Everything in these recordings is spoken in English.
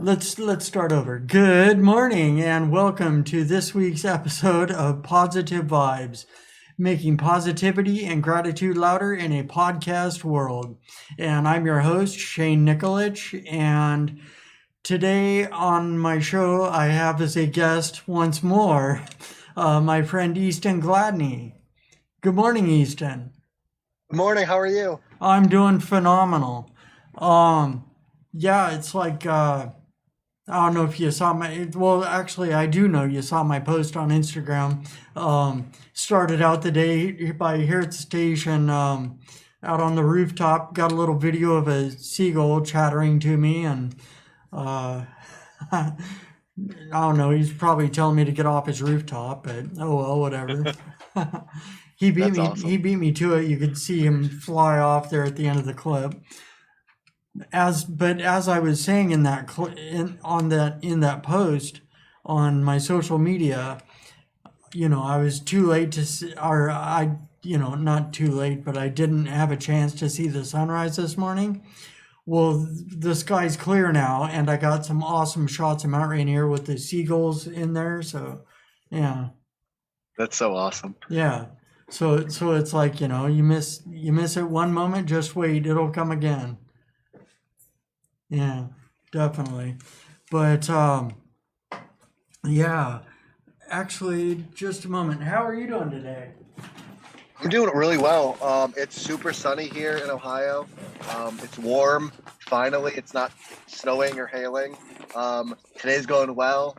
Let's start over. Good morning and welcome to this week's episode of Positive Vibes, making positivity and gratitude louder in a podcast world. And I'm your host, Shane Nikolic, and today on my show I have as a guest once more my friend Easton Gladney. Good morning, Easton. Good morning. How are you? I'm doing phenomenal. Yeah, it's like I don't know if you saw well, actually, I do know you saw my post on Instagram. Started out the day by here at the station, out on the rooftop, got a little video of a seagull chattering to me, and uh, I don't know, he's probably telling me to get off his rooftop, but oh well, whatever. That's awesome. He beat me to it. You could see him fly off there at the end of the clip. As I was saying in that in that post on my social media, I was too late to see, or I not too late, but I didn't have a chance to see the sunrise this morning. Well, the sky's clear now, and I got some awesome shots of Mount Rainier with the seagulls in there. So, yeah, That's so awesome. yeah. So it's like you miss it one moment, just wait, it'll come again. Yeah, definitely. But yeah, actually, just a moment. How are you doing today? I'm doing really well. It's super sunny here in Ohio. It's warm. Finally, it's not snowing or hailing. Today's going well.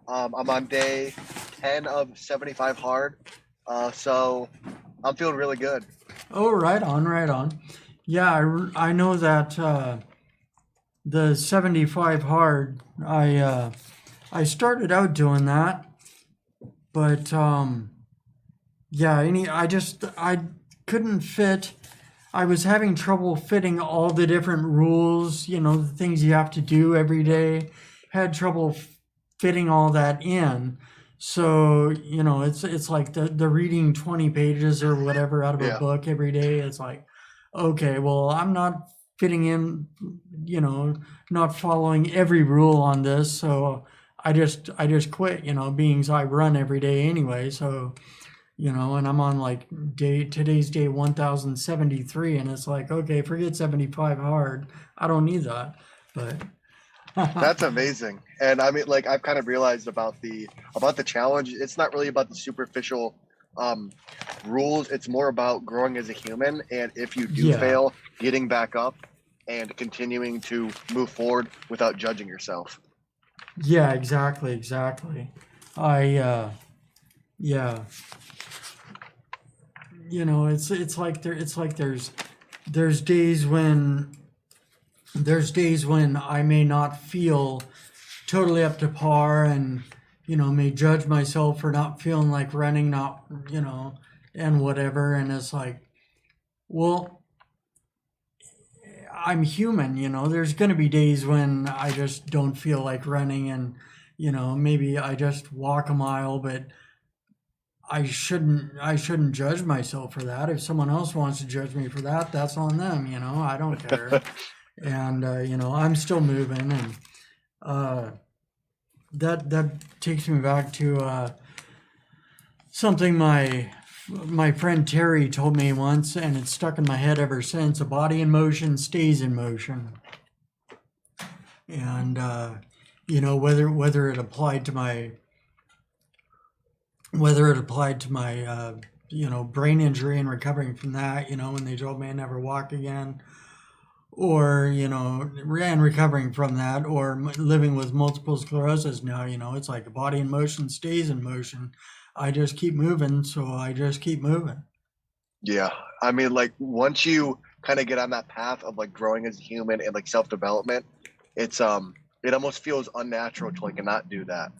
I'm on day 10 of 75 hard. So I'm feeling really good. Oh, right on, right on. Yeah, I know that the 75 hard. I started out doing that, but yeah, I couldn't fit. I was having trouble fitting all the different rules, the things you have to do every day. Had trouble fitting all that in. So, it's like the reading 20 pages or whatever out of a Yeah. book every day. It's like, okay, well, I'm not fitting in, you know, not following every rule on this. So I just quit, being I run every day anyway. So and I'm on like today's day 1073, and it's like, okay, forget 75 hard. I don't need that. But That's amazing. And I mean, like I've kind of realized about the challenge. It's not really about the superficial um, rules. It's more about growing as a human. And if you do yeah, fail, getting back up and continuing to move forward without judging yourself. yeah, exactly. I yeah, it's like there's days when I may not feel totally up to par, and may judge myself for not feeling like running, not and whatever. And it's like, well, I'm human. There's going to be days when I just don't feel like running, and maybe I just walk a mile. But I shouldn't judge myself for that. If someone else wants to judge me for that, that's on them. I don't care. And I'm still moving. And uh that takes me back to something my friend Terry told me once, and it's stuck in my head ever since. A body in motion stays in motion. And whether it applied to my brain injury and recovering from that, when they told me I'd never walk again, or and recovering from that, or living with multiple sclerosis now. It's like a body in motion stays in motion. I just keep moving, so I just keep moving. Yeah. I mean, like once you kind of get on that path of like growing as a human and like self-development, it almost feels unnatural to like not do that.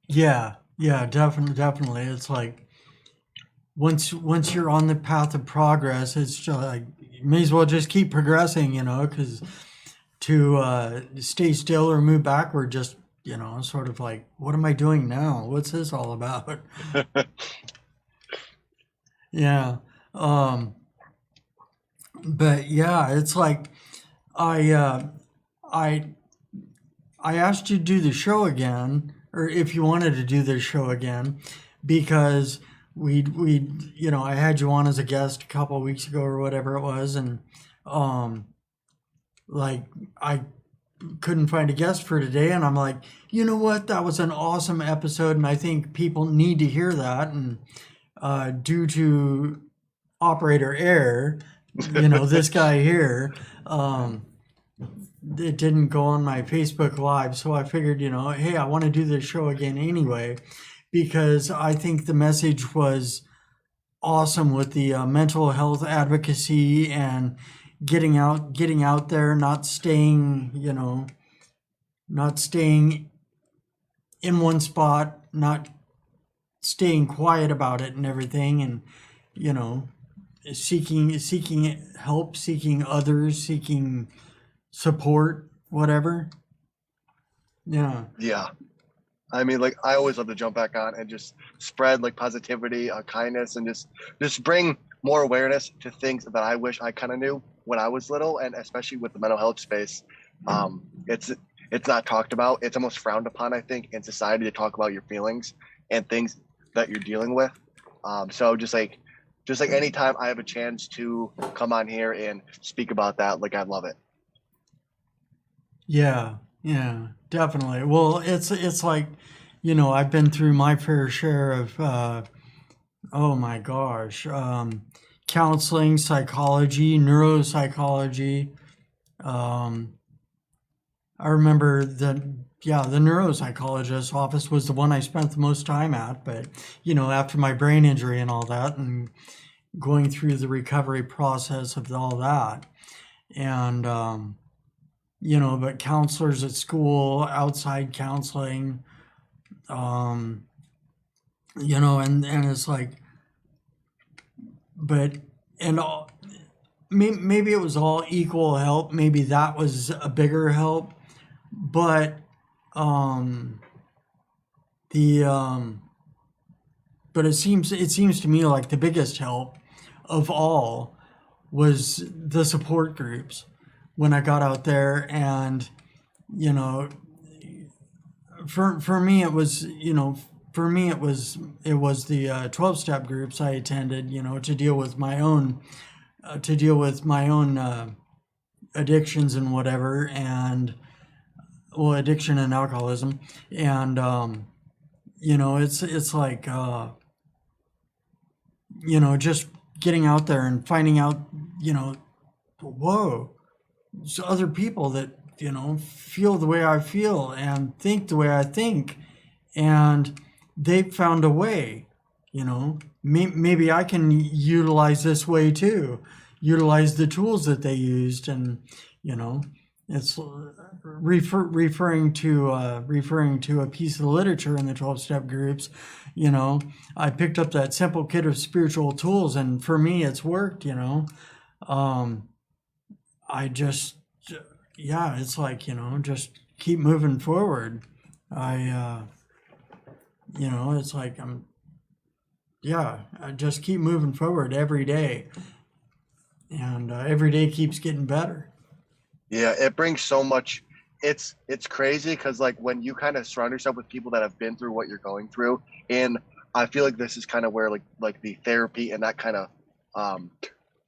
Yeah, definitely. It's like once you're on the path of progress, it's just like you may as well just keep progressing, because to stay still or move backward, just sort of like, what am I doing now? What's this all about? Yeah. Um, but yeah, it's like I I I asked you to do the show again, or if you wanted to do this show again, because I had you on as a guest a couple of weeks ago or whatever it was, and um, like I couldn't find a guest for today, and I'm like, you know what, that was an awesome episode, and I think people need to hear that, and due to operator error, this guy here, it didn't go on my Facebook Live, so I figured, hey, I want to do this show again anyway, because I think the message was awesome with the mental health advocacy and getting out there, not staying in one spot, not staying quiet about it and everything, and you know, seeking help, seeking others, seeking support, whatever. Yeah. Yeah. I mean, like, I always love to jump back on and just spread like positivity, kindness, and just bring more awareness to things that I wish I kind of knew when I was little, and especially with the mental health space. It's not talked about. It's almost frowned upon, I think, in society to talk about your feelings and things that you're dealing with. So just like anytime I have a chance to come on here and speak about that, like, I love it. Yeah, yeah, definitely. Well, it's like, I've been through my fair share of oh my gosh, counseling, psychology, neuropsychology. Um, I remember the neuropsychologist's office was the one I spent the most time at, but after my brain injury and all that, and going through the recovery process of all that, and but counselors at school, outside counseling, um, and it's like, but, and all, maybe it was all equal help. Maybe that was a bigger help, but, the, but it seems to me like the biggest help of all was the support groups when I got out there, and you know for me it was it was the 12 step groups I attended, to deal with my own addictions and whatever, and well, addiction and alcoholism, and it's like just getting out there and finding out, whoa, there's other people that feel the way I feel and think the way I think, and they found a way. Maybe I can utilize this way too, utilize the tools that they used, and it's referring to a piece of literature in the 12-step groups. I picked up that simple kit of spiritual tools, and for me it's worked. I just, yeah, it's like, just keep moving forward. I it's like I just keep moving forward every day, and every day keeps getting better. Yeah, it brings so much. It's crazy because, like, when you kind of surround yourself with people that have been through what you're going through, and I feel like this is kind of where like the therapy and that kind of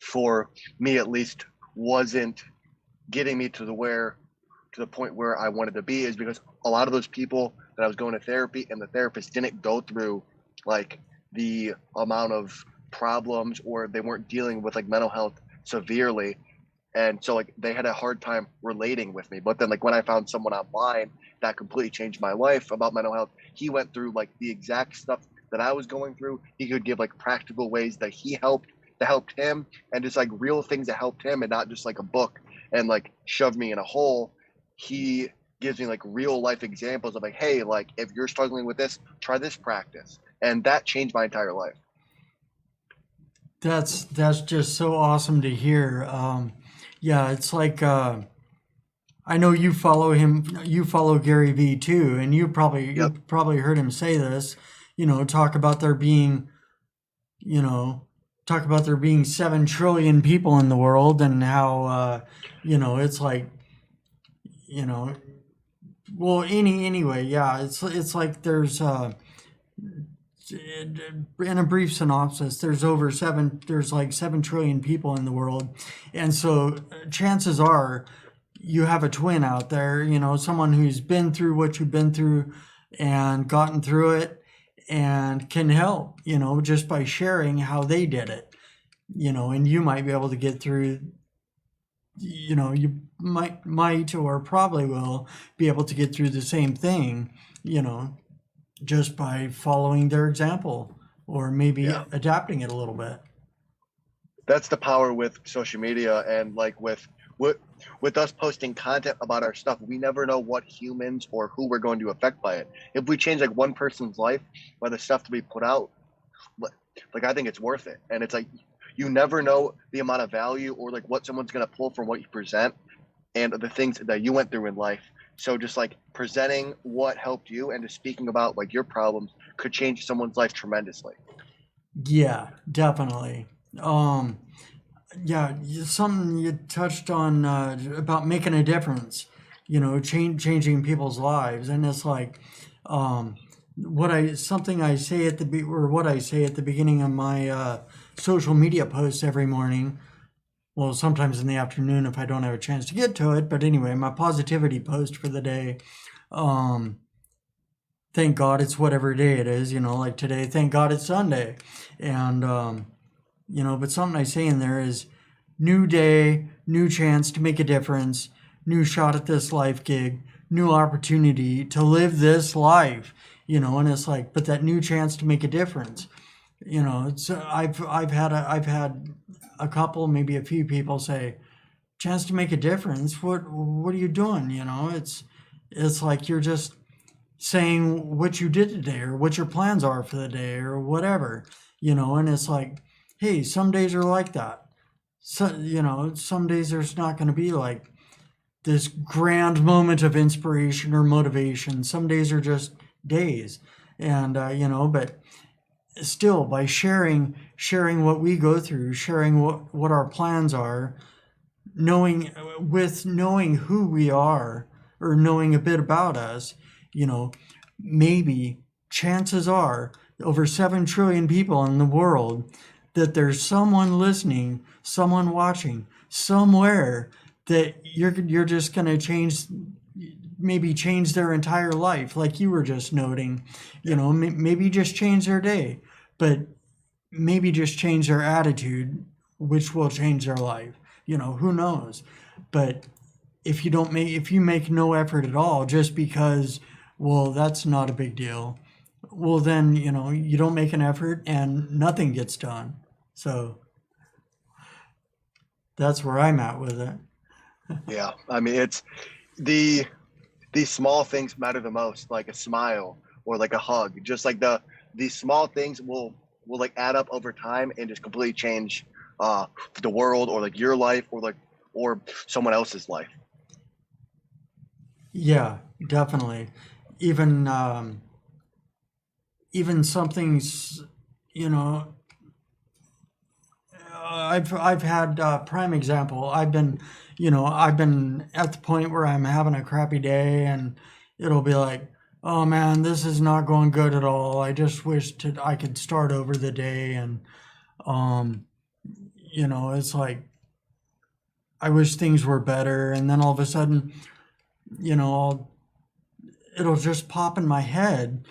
for me at least wasn't getting me to the point where I wanted to be, is because a lot of those people that I was going to therapy and the therapist didn't go through like the amount of problems, or they weren't dealing with like mental health severely. And so like they had a hard time relating with me. But then like when I found someone online that completely changed my life about mental health, he went through like the exact stuff that I was going through. He could give like practical ways that helped him, and just like real things that helped him, and not just like a book and like shove me in a hole. He gives me like real life examples of like, hey, like if you're struggling with this, try this practice. And that changed my entire life. That's just so awesome to hear. Yeah, it's like I know you follow him. You follow Gary Vee too, and you Yep. probably heard him say this. Talk about there being, you know, talk about there being 7 trillion people in the world, and how it's like, you know well, anyway, yeah, it's like there's in a brief synopsis, there's like 7 trillion people in the world, and so chances are you have a twin out there, someone who's been through what you've been through and gotten through it and can help, just by sharing how they did it, and you might be able to get through, you might or probably will be able to get through the same thing, just by following their example or maybe Yeah. adapting it a little bit. That's the power with social media, and like with us posting content about our stuff, we never know what humans or who we're going to affect by it. If we change like one person's life by the stuff that we put out, like I think it's worth it. And it's like you never know the amount of value or like what someone's going to pull from what you present and the things that you went through in life. So just like presenting what helped you and just speaking about like your problems could change someone's life tremendously. Yeah, definitely. Um, yeah, something you touched on about making a difference, changing people's lives, and it's like something I say at or what I say at the beginning of my social media posts every morning. Well, sometimes in the afternoon if I don't have a chance to get to it. But anyway, my positivity post for the day. Um, thank God it's whatever day it is, like today, thank God it's Sunday. And, but something I say in there is new day, new chance to make a difference, new shot at this life gig, new opportunity to live this life, and it's like, but that new chance to make a difference, it's, I've had a couple, maybe a few people say, chance to make a difference. What are you doing? It's like you're just saying what you did today or what your plans are for the day or whatever, and it's like, hey, some days are like that. So, some days there's not going to be like this grand moment of inspiration or motivation. Some days are just days. And, but still by sharing what we go through, sharing what our plans are, knowing who we are or knowing a bit about us, you know, maybe chances are over 7 trillion people in the world that there's someone listening, someone watching somewhere that you're just going to change their entire life, like you were just noting, maybe just change their day, but maybe just change their attitude, which will change their life. Who knows? But if you make no effort at all, just because, well, that's not a big deal. Well, then, you don't make an effort and nothing gets done. So that's where I'm at with it. Yeah. I mean, it's the these small things matter the most, like a smile or like a hug. Just like these small things will like add up over time and just completely change the world or like your life or someone else's life. Yeah, definitely. Even even something's, you know, I've had prime example. I've been at the point where I'm having a crappy day, and it'll be like, oh man, this is not going good at all. I just wish I could start over the day, and um, it's like I wish things were better. And then all of a sudden, you know, I'll, it'll just pop in my head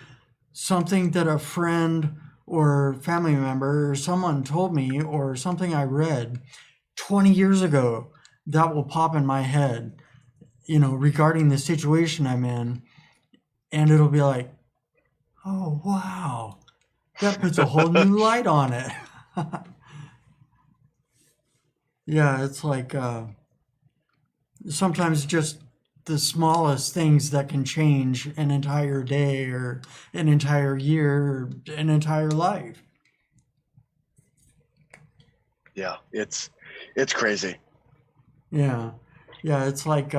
something that a friend or family member or someone told me or something I read 20 years ago that will pop in my head, regarding the situation I'm in. And it'll be like, oh, wow, that puts a whole new light on it. Yeah, it's like sometimes just the smallest things that can change an entire day or an entire year or an entire life. Yeah, it's crazy. Yeah. Yeah, it's like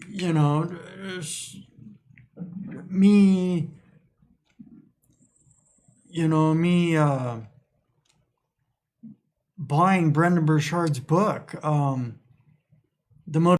you know, me, me buying Brendan Burchard's book, The